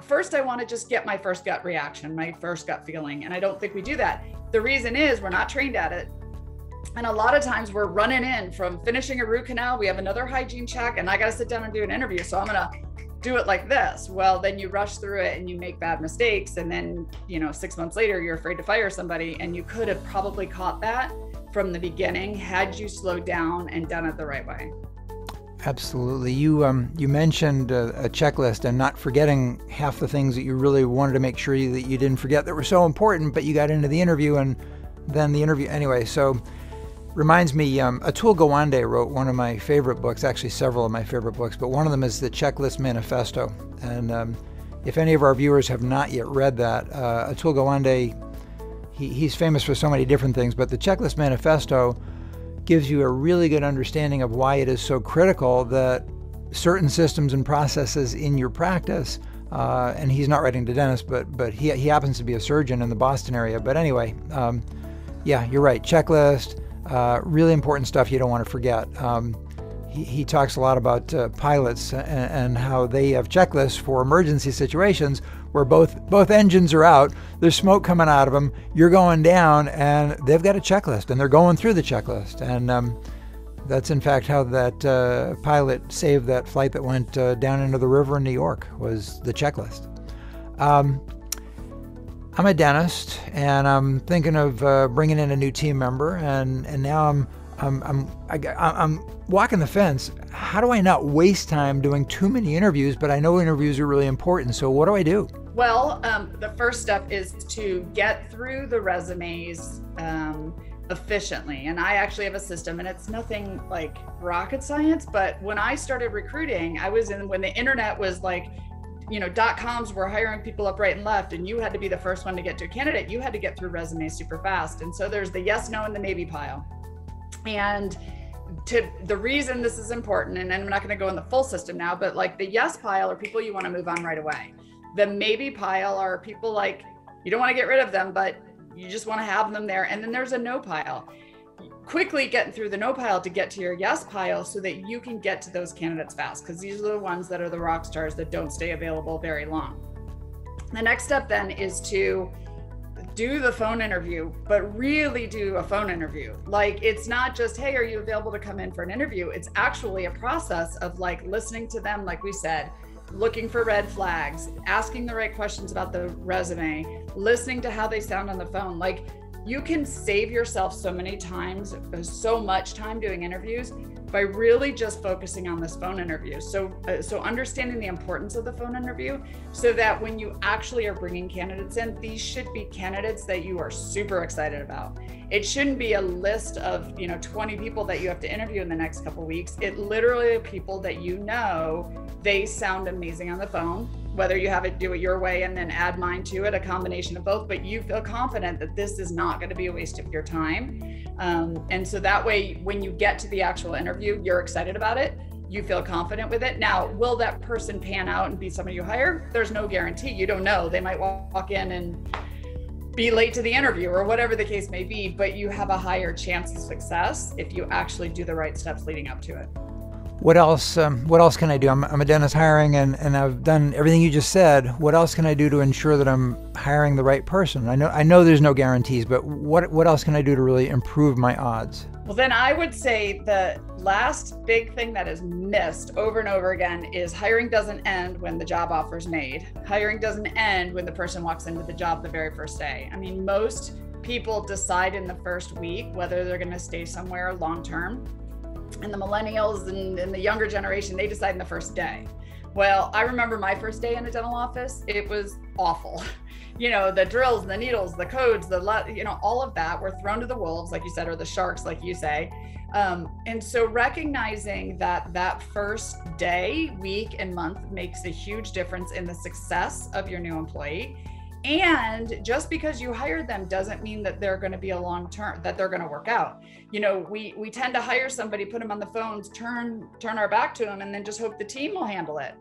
first, I want to just get my first gut reaction, my first gut feeling. And I don't think we do that. The reason is we're not trained at it. And a lot of times we're running in from finishing a root canal. We have another hygiene check and I got to sit down and do an interview. So I'm going to do it like this. Well, then you rush through it and you make bad mistakes. And then, 6 months later, you're afraid to fire somebody. And you could have probably caught that from the beginning had you slowed down and done it the right way. Absolutely. You mentioned a checklist and not forgetting half the things that you really wanted to make sure that you didn't forget that were so important, but you got into the interview and then the interview anyway. So reminds me, Atul Gawande wrote one of my favorite books, actually several of my favorite books, but one of them is the Checklist Manifesto. And if any of our viewers have not yet read that, Atul Gawande, he's famous for so many different things, but the Checklist Manifesto gives you a really good understanding of why it is so critical that certain systems and processes in your practice, and he's not writing to dentists, but he happens to be a surgeon in the Boston area. But anyway, yeah, you're right. Checklist, really important stuff you don't want to forget. He talks a lot about pilots and how they have checklists for emergency situations where both engines are out, there's smoke coming out of them, you're going down, and they've got a checklist, and they're going through the checklist. And that's in fact how that pilot saved that flight that went down into the river in New York, was the checklist. I'm a dentist, and I'm thinking of bringing in a new team member, and now I'm walking the fence. How do I not waste time doing too many interviews? But I know interviews are really important. So what do I do? Well, the first step is to get through the resumes efficiently. And I actually have a system, and it's nothing like rocket science. But when I started recruiting, when the internet was like, .coms were hiring people up right and left, and you had to be the first one to get to a candidate. You had to get through resumes super fast. And so there's the yes, no, and the maybe pile. And the reason this is important, and I'm not going to go in the full system now, but like the yes pile are people you want to move on right away. The maybe pile are people like you don't want to get rid of them, but you just want to have them there. And then there's a no pile. Quickly getting through the no pile to get to your yes pile so that you can get to those candidates fast, because these are the ones that are the rock stars that don't stay available very long. The next step then is to do the phone interview, but really do a phone interview. Like, it's not just, hey, are you available to come in for an interview? It's actually a process of like listening to them, like we said, looking for red flags, asking the right questions about the resume, listening to how they sound on the phone. Like, you can save yourself so many times, so much time doing interviews by really just focusing on this phone interview. So understanding the importance of the phone interview, so that when you actually are bringing candidates in, these should be candidates that you are super excited about. It shouldn't be a list of 20 people that you have to interview in the next couple of weeks. It literally are people that they sound amazing on the phone, whether you have it do it your way and then add mine to it, a combination of both, but you feel confident that this is not going to be a waste of your time. And so that way, when you get to the actual interview, you're excited about it. You feel confident with it. Now, will that person pan out and be somebody you hire? There's no guarantee. You don't know. They might walk in and be late to the interview or whatever the case may be, but you have a higher chance of success if you actually do the right steps leading up to it. What else can I do? I'm a dentist hiring, and I've done everything you just said. What else can I do to ensure that I'm hiring the right person? I know there's no guarantees, but what else can I do to really improve my odds? Well, then I would say the last big thing that is missed over and over again is hiring doesn't end when the job offer is made. Hiring doesn't end when the person walks into the job the very first day. I mean, most people decide in the first week whether they're going to stay somewhere long term. And the millennials and the younger generation, they decide in the first day. Well, I remember my first day in a dental office. It was awful. The drills, the needles, the codes, all of that were thrown to the wolves, like you said, or the sharks, like you say. And so recognizing that first day, week, and month makes a huge difference in the success of your new employee. And just because you hired them doesn't mean that they're going to be a long-term, that they're going to work out. We tend to hire somebody, put them on the phones, turn our back to them, and then just hope the team will handle it.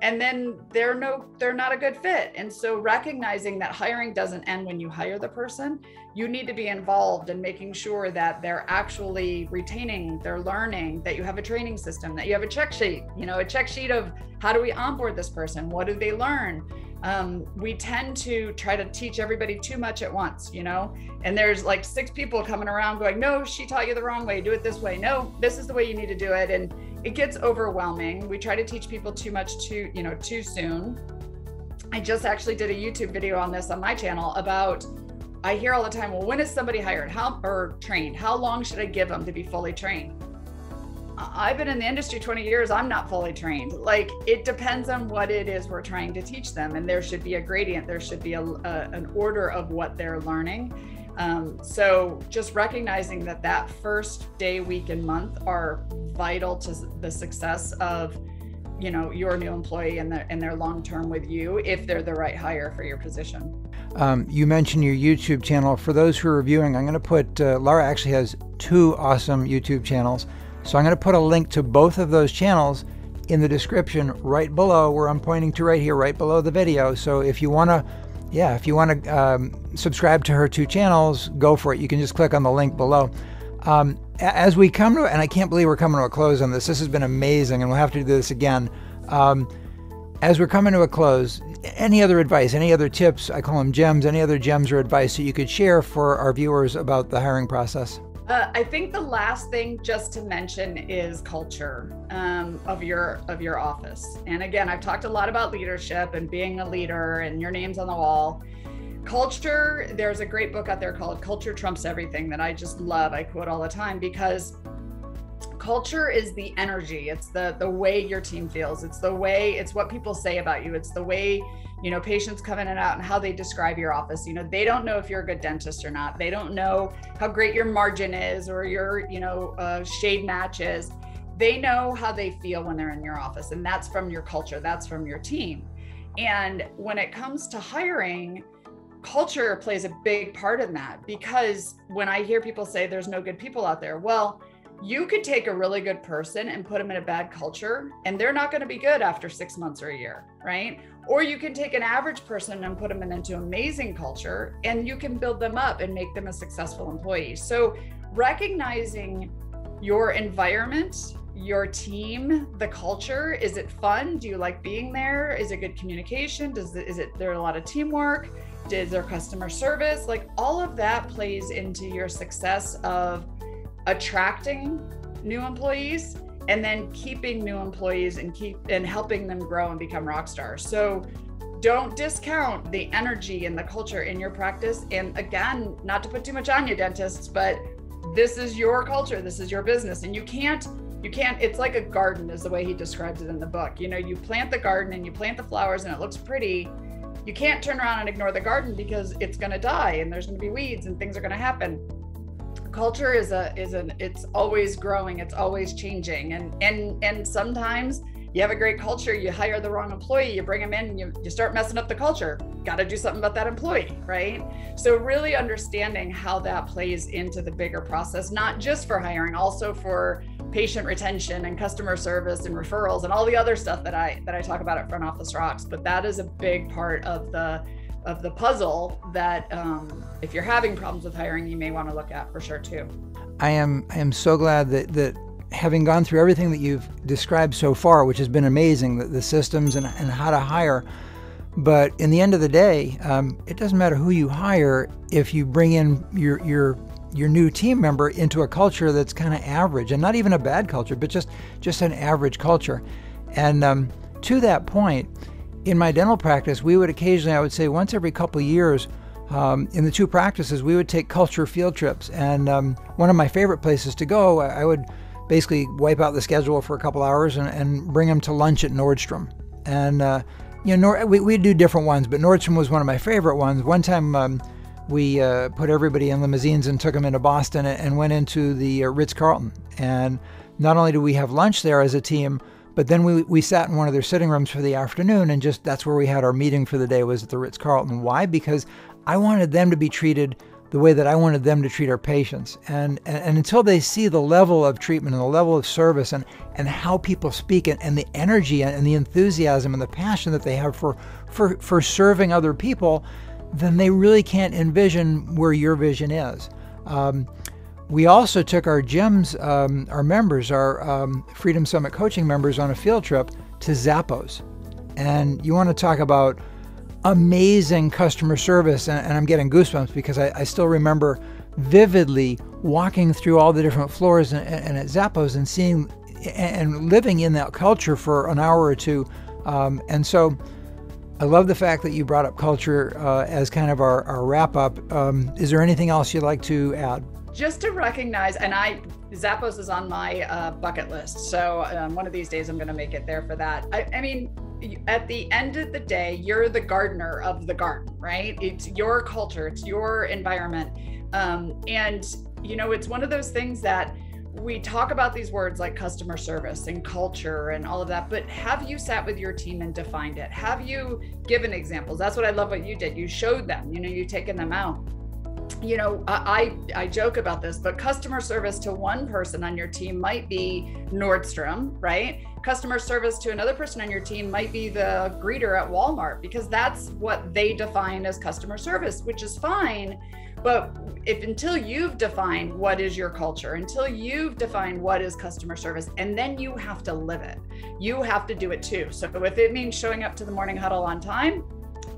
And then they're not a good fit. And so recognizing that hiring doesn't end when you hire the person, you need to be involved in making sure that they're actually retaining, they're learning, that you have a training system, that you have a check sheet, a check sheet of how do we onboard this person? What do they learn? We tend to try to teach everybody too much at once, and there's like 6 people coming around going, no, she taught you the wrong way. Do it this way. No, this is the way you need to do it. And it gets overwhelming. We try to teach people too much too soon. I just actually did a YouTube video on this on my channel about, I hear all the time, well, when is somebody hired or trained? How long should I give them to be fully trained? I've been in the industry 20 years. I'm not fully trained. Like, it depends on what it is we're trying to teach them. And there should be a gradient. There should be an order of what they're learning. So just recognizing that first day, week, and month are vital to the success of, your new employee and their long-term with you, if they're the right hire for your position. You mentioned your YouTube channel. For those who are viewing, I'm going to put, Laura actually has 2 awesome YouTube channels. So I'm going to put a link to both of those channels in the description right below, where I'm pointing to right here, right below the video. So if you want to, subscribe to her 2 channels, go for it. You can just click on the link below. As we come to, and I can't believe we're coming to a close on this. This has been amazing, and we'll have to do this again. As we're coming to a close, any other advice, any other tips, I call them gems, any other gems or advice that you could share for our viewers about the hiring process? I think the last thing just to mention is culture of your office. And again, I've talked a lot about leadership and being a leader and your name's on the wall. Culture, there's a great book out there called Culture Trumps Everything that I just love. I quote all the time, because culture is the energy. It's the way your team feels. It's what people say about you. It's the way, patients come in and out and how they describe your office. They don't know if you're a good dentist or not. They don't know how great your margin is or your, shade match is. They know how they feel when they're in your office. And that's from your culture. That's from your team. And when it comes to hiring, culture plays a big part in that, because when I hear people say there's no good people out there, well, you could take a really good person and put them in a bad culture, and they're not going to be good after 6 months or a year, right? Or you can take an average person and put them into amazing culture, and you can build them up and make them a successful employee. So recognizing your environment, your team, the culture, is it fun? Do you like being there? Is it good communication? Is there a lot of teamwork? Is there customer service? Like, all of that plays into your success of attracting new employees and then keeping new employees and helping them grow and become rock stars. So don't discount the energy and the culture in your practice. And again, not to put too much on you, dentists, but this is your culture, this is your business, and you can't you can't, it's like a garden is the way he describes it in the book. You know, you plant the garden and you plant the flowers and it looks pretty. You can't turn around and ignore the garden because it's going to die and there's going to be weeds and things are going to happen. Culture it's always growing, it's always changing. And sometimes you have a great culture, you hire the wrong employee, you bring them in and you start messing up the culture. Got to do something about that employee, right? So really understanding how that plays into the bigger process, not just for hiring, also for patient retention and customer service and referrals and all the other stuff that I talk about at Front Office Rocks. But that is a big part of the puzzle that if you're having problems with hiring, you may want to look at for sure too. I am so glad that having gone through everything that you've described so far, which has been amazing, the systems and how to hire. But in the end of the day, it doesn't matter who you hire if you bring in your new team member into a culture that's kind of average, and not even a bad culture, but just an average culture. And to that point, in my dental practice, we would occasionally, I would say once every couple of years, in the two practices, we would take culture field trips. And one of my favorite places to go, I would basically wipe out the schedule for a couple hours and bring them to lunch at Nordstrom. And we do different ones, but Nordstrom was one of my favorite ones. One time we put everybody in limousines and took them into Boston and went into the Ritz-Carlton. And not only do we have lunch there as a team, but then we sat in one of their sitting rooms for the afternoon, and just that's where we had our meeting for the day, was at the Ritz-Carlton. Why? Because I wanted them to be treated the way that I wanted them to treat our patients. And until they see the level of treatment and the level of service and how people speak and the energy and the enthusiasm and the passion that they have for serving other people, then they really can't envision where your vision is. We also took our gyms, our members, our Freedom Summit coaching members, on a field trip to Zappos. And you want to talk about amazing customer service, and I'm getting goosebumps because I still remember vividly walking through all the different floors and at Zappos and seeing and living in that culture for an hour or two. And so I love the fact that you brought up culture as kind of our wrap up. Is there anything else you'd like to add? Just to recognize, and Zappos is on my bucket list. So one of these days I'm going to make it there for that. I mean, at the end of the day, you're the gardener of the garden, right? It's your culture, it's your environment. And, it's one of those things that we talk about these words like customer service and culture and all of that, but have you sat with your team and defined it? Have you given examples? That's what I love what you did. You showed them, you've taken them out. I joke about this, but customer service to one person on your team might be Nordstrom, right? Customer service to another person on your team might be the greeter at Walmart, because that's what they define as customer service, which is fine. But until you've defined what is your culture, until you've defined what is customer service, and then you have to live it, you have to do it too. So if it means showing up to the morning huddle on time,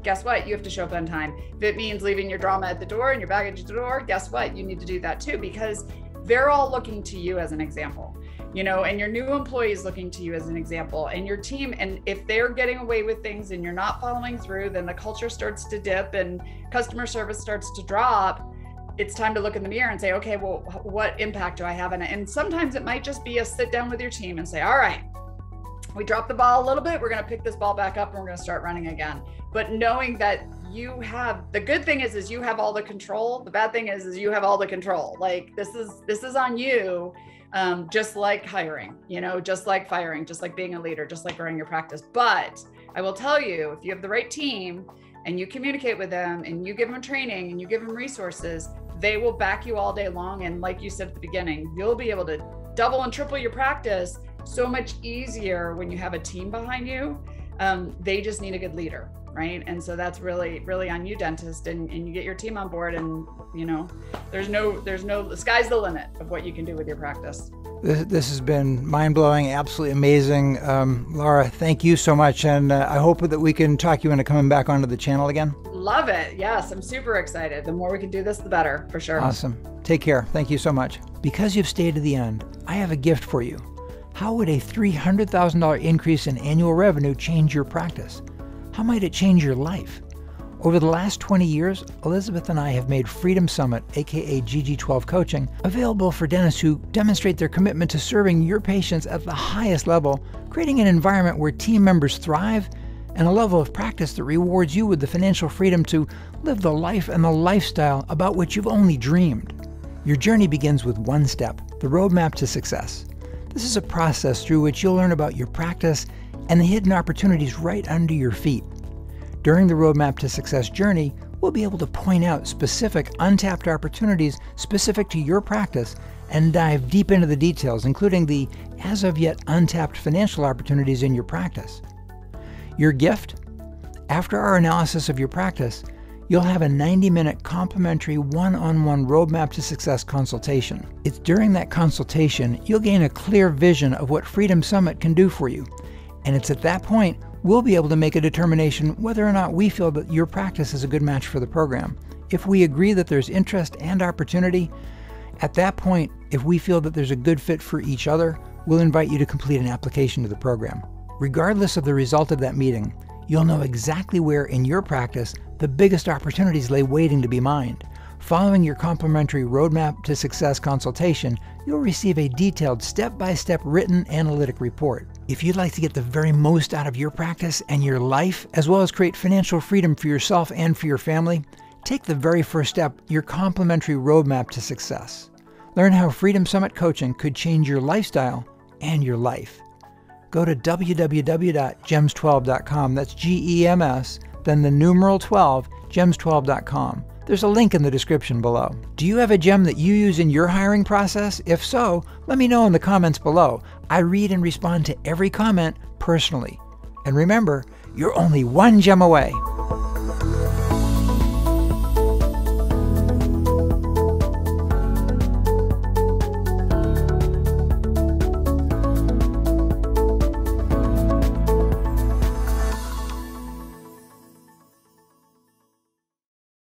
guess what? You have to show up on time. If it means leaving your drama at the door and your baggage at the door, guess what? You need to do that too, because they're all looking to you as an example, and your new employees looking to you as an example, and your team. And if they're getting away with things and you're not following through, then the culture starts to dip and customer service starts to drop. It's time to look in the mirror and say, okay, well, what impact do I have in it? And sometimes it might just be a sit down with your team and say, all right, we dropped the ball a little bit. We're going to pick this ball back up and we're going to start running again. But knowing that you have, the good thing is you have all the control. The bad thing is you have all the control. Like this is on you. Just like hiring, just like firing, just like being a leader, just like growing your practice. But I will tell you, if you have the right team and you communicate with them and you give them training and you give them resources, they will back you all day long. And like you said at the beginning, you'll be able to double and triple your practice so much easier when you have a team behind you. They just need a good leader, right? And so that's really, really on you, dentist, and you get your team on board, and there's no, the sky's the limit of what you can do with your practice. This has been mind-blowing, absolutely amazing. Laura, thank you so much. And I hope that we can talk you into coming back onto the channel again. Love it. Yes, I'm super excited. The more we can do this, the better, for sure. Awesome. Take care. Thank you so much. Because you've stayed to the end, I have a gift for you. How would a $300,000 increase in annual revenue change your practice? How might it change your life? Over the last 20 years, Elizabeth and I have made Freedom Summit, aka GG12 Coaching, available for dentists who demonstrate their commitment to serving your patients at the highest level, creating an environment where team members thrive, and a level of practice that rewards you with the financial freedom to live the life and the lifestyle about which you've only dreamed. Your journey begins with one step, the roadmap to success. This is a process through which you'll learn about your practice and the hidden opportunities right under your feet. During the Roadmap to Success journey, we'll be able to point out specific untapped opportunities specific to your practice and dive deep into the details, including the as of yet untapped financial opportunities in your practice. Your gift? After our analysis of your practice, you'll have a 90-minute complimentary one-on-one Roadmap to Success consultation. It's during that consultation you'll gain a clear vision of what Freedom Summit can do for you. And it's at that point we'll be able to make a determination whether or not we feel that your practice is a good match for the program. If we agree that there's interest and opportunity, at that point, if we feel that there's a good fit for each other, we'll invite you to complete an application to the program. Regardless of the result of that meeting, you'll know exactly where in your practice the biggest opportunities lay waiting to be mined. Following your complimentary Roadmap to Success consultation, you'll receive a detailed step-by-step written analytic report. If you'd like to get the very most out of your practice and your life, as well as create financial freedom for yourself and for your family, take the very first step, your complimentary Roadmap to Success. Learn how Freedom Summit Coaching could change your lifestyle and your life. Go to www.gems12.com, that's GEMS, then the numeral 12, gems12.com. There's a link in the description below. Do you have a gem that you use in your hiring process? If so, let me know in the comments below. I read and respond to every comment personally. And remember, you're only one gem away.